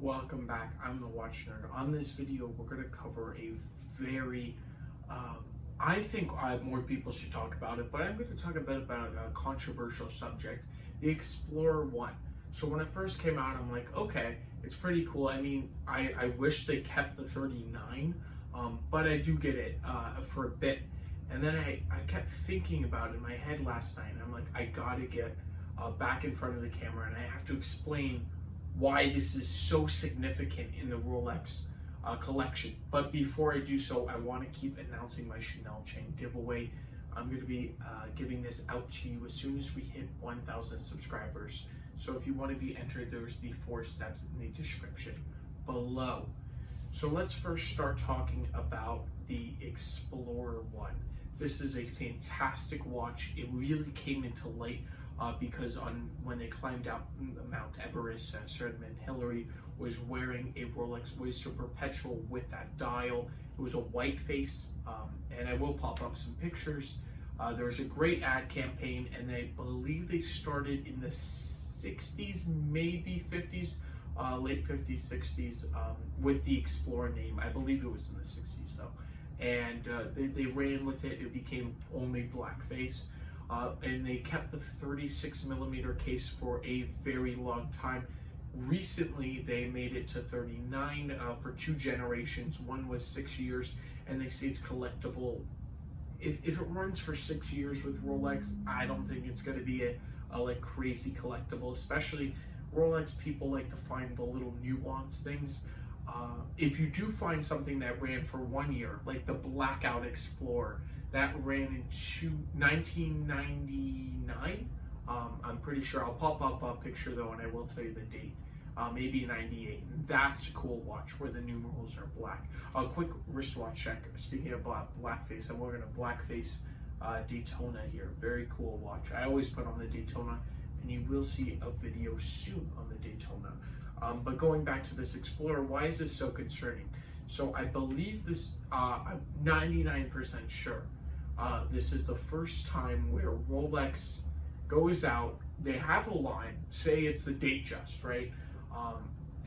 Welcome back. I'm the Watch Nerd. On this video, we're going to cover a very, I think more people should talk about it, but I'm going to talk a bit about a controversial subject, the Explorer 1. So when it first came out, I'm like, okay, it's pretty cool. I mean, I wish they kept the 39, but I do get it for a bit. And then I kept thinking about it in my head last night, and I'm like, I got to get back in front of the camera, and I have to explain why this is so significant in the Rolex collection. But before I do so, I want to keep announcing my Chanel chain giveaway. I'm going to be giving this out to you as soon as we hit 1,000 subscribers. So if you want to be entered, there's the 4 steps in the description below. So let's first start talking about the Explorer 1. This is a fantastic watch. It really came into light because when they climbed out Mount Everest, Sir Edmund Hillary was wearing a Rolex Oyster Perpetual with that dial. It was a white face, and I will pop up some pictures. There was a great ad campaign, and I believe they started in the 60s, maybe 50s, late 50s, 60s, with the Explorer name. I believe it was in the 60s though. And they ran with it. It became only blackface. And they kept the 36mm case for a very long time. Recently, they made it to 39 for 2 generations. One was 6 years, and they say it's collectible. If it runs for 6 years with Rolex, I don't think it's going to be a like crazy collectible. Especially Rolex people like to find the little nuanced things. If you do find something that ran for 1 year, like the Blackout Explorer, that ran in 1999. I'm pretty sure. I'll pop up a picture though, and I will tell you the date. Maybe 98. That's a cool watch where the numerals are black. A quick wristwatch check. Speaking of blackface, I'm wearing a blackface Daytona here. Very cool watch. I always put on the Daytona, and you will see a video soon on the Daytona. But going back to this Explorer, why is this so concerning? So I believe this, I'm 99% sure. This is the first time where Rolex goes out, they have a line, say it's the Datejust, right?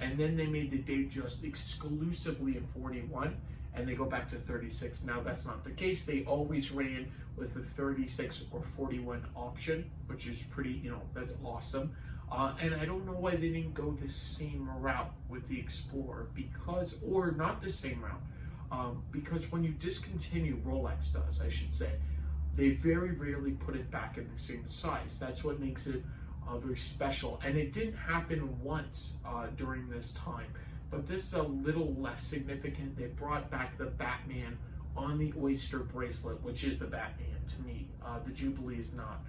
And then they made the Datejust exclusively in 41, and they go back to 36. Now that's not the case. They always ran with the 36 or 41 option, which is pretty, that's awesome. And I don't know why they didn't go the same route with the Explorer, or not the same route. Because when you discontinue, Rolex does, I should say, they very rarely put it back in the same size. That's what makes it very special. And it didn't happen once during this time, but this is a little less significant. They brought back the Batman on the Oyster bracelet, which is the Batman to me. The Jubilee is not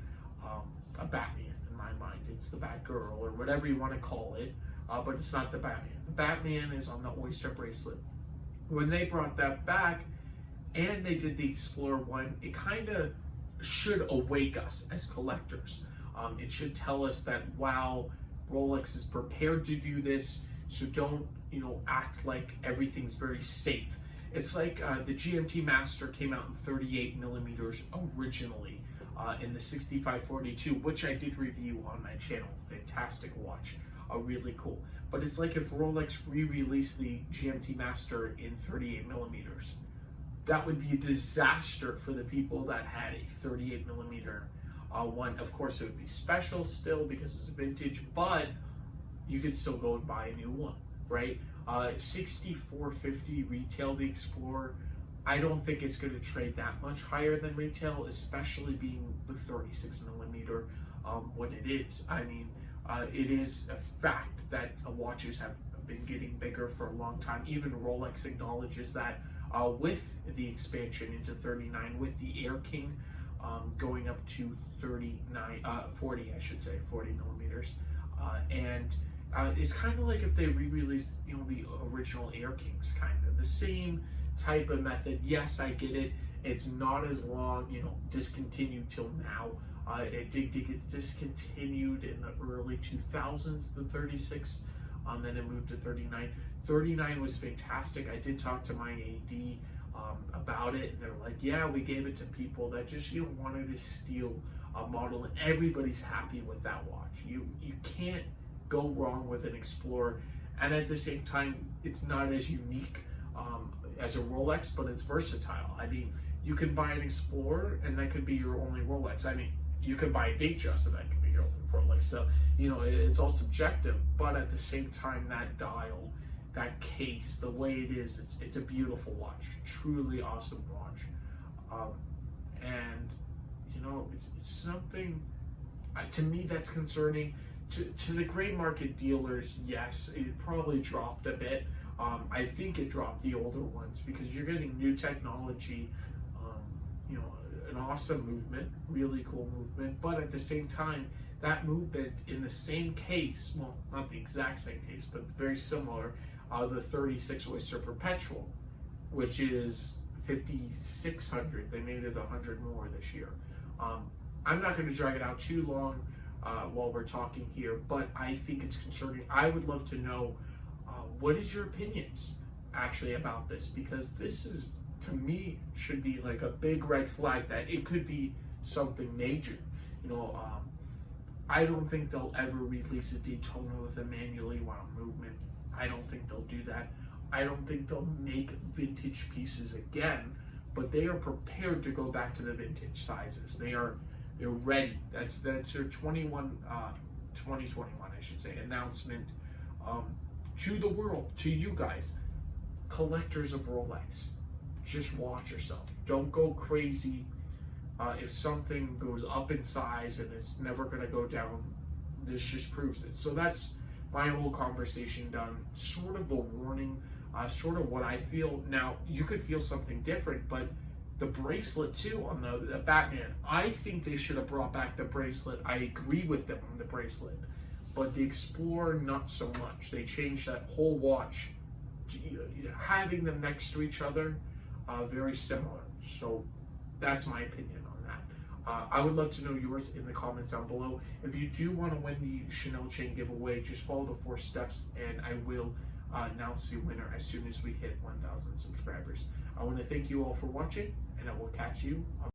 a Batman in my mind. It's the Batgirl, or whatever you want to call it, but it's not the Batman. The Batman is on the Oyster bracelet. When they brought that back and they did the Explorer 1, it kind of should awake us as collectors. It should tell us that, wow, Rolex is prepared to do this, so don't, act like everything's very safe. It's like the GMT Master came out in 38mm originally in the 6542, which I did review on my channel. Fantastic watch. Really cool. But it's like if Rolex re-released the GMT Master in 38mm. That would be a disaster for the people that had a 38mm one. Of course, it would be special still because it's vintage, but you could still go and buy a new one, right? 6450 retail, the Explorer. I don't think it's going to trade that much higher than retail, especially being the 36mm what it is. I mean, it is a fact that watches have been getting bigger for a long time. Even Rolex acknowledges that with the expansion into 39, with the Air King going up to 40 millimeters. And it's kind of like if they re-released, the original Air Kings, kind of the same type of method. Yes, I get it. It's not as long, discontinued till now. It did get discontinued in the early 2000s, the 36, then it moved to 39. 39 was fantastic. I did talk to my AD about it, and they're like, yeah, we gave it to people that just wanted to steal a model, and everybody's happy with that watch. You can't go wrong with an Explorer. and at the same time, it's not as unique as a Rolex, but it's versatile. I mean, you can buy an Explorer, and that could be your only Rolex. I mean, you could buy a Datejust, and that could be your only Rolex. So, you know, it's all subjective, but at the same time, that dial, that case, the way it is, it's a beautiful watch, truly awesome watch. And, you know, it's something, to me, that's concerning. To the gray market dealers, yes, it probably dropped a bit. I think it dropped the older ones because you're getting new technology, you know, an awesome movement, really cool movement, but at the same time, that movement in the same case, well, not the exact same case, but very similar, the 36 Oyster Perpetual, which is 5,600. They made it 100 more this year. I'm not going to drag it out too long while we're talking here, but I think it's concerning. I would love to know what is your opinions actually about this, because this is, to me, should be like a big red flag that it could be something major. You know, I don't think they'll ever release a Daytona with a manually wound movement. I don't think they'll do that. I don't think they'll make vintage pieces again, but they are prepared to go back to the vintage sizes. They're ready. That's their 2021, I should say, announcement to the world, to you guys, collectors of Rolex. Just watch yourself. Don't go crazy. If something goes up in size and it's never going to go down, this just proves it. So that's my whole conversation done. Sort of a warning, sort of what I feel. Now, you could feel something different, but the bracelet too on the Batman, I think they should have brought back the bracelet. I agree with them on the bracelet, but the Explorer, not so much. They changed that whole watch to, having them next to each other, very similar. So that's my opinion on that. I would love to know yours in the comments down below. If you do want to win the Chanel chain giveaway, just follow the 4 steps and I will announce the winner as soon as we hit 1,000 subscribers. I want to thank you all for watching, and I will catch you on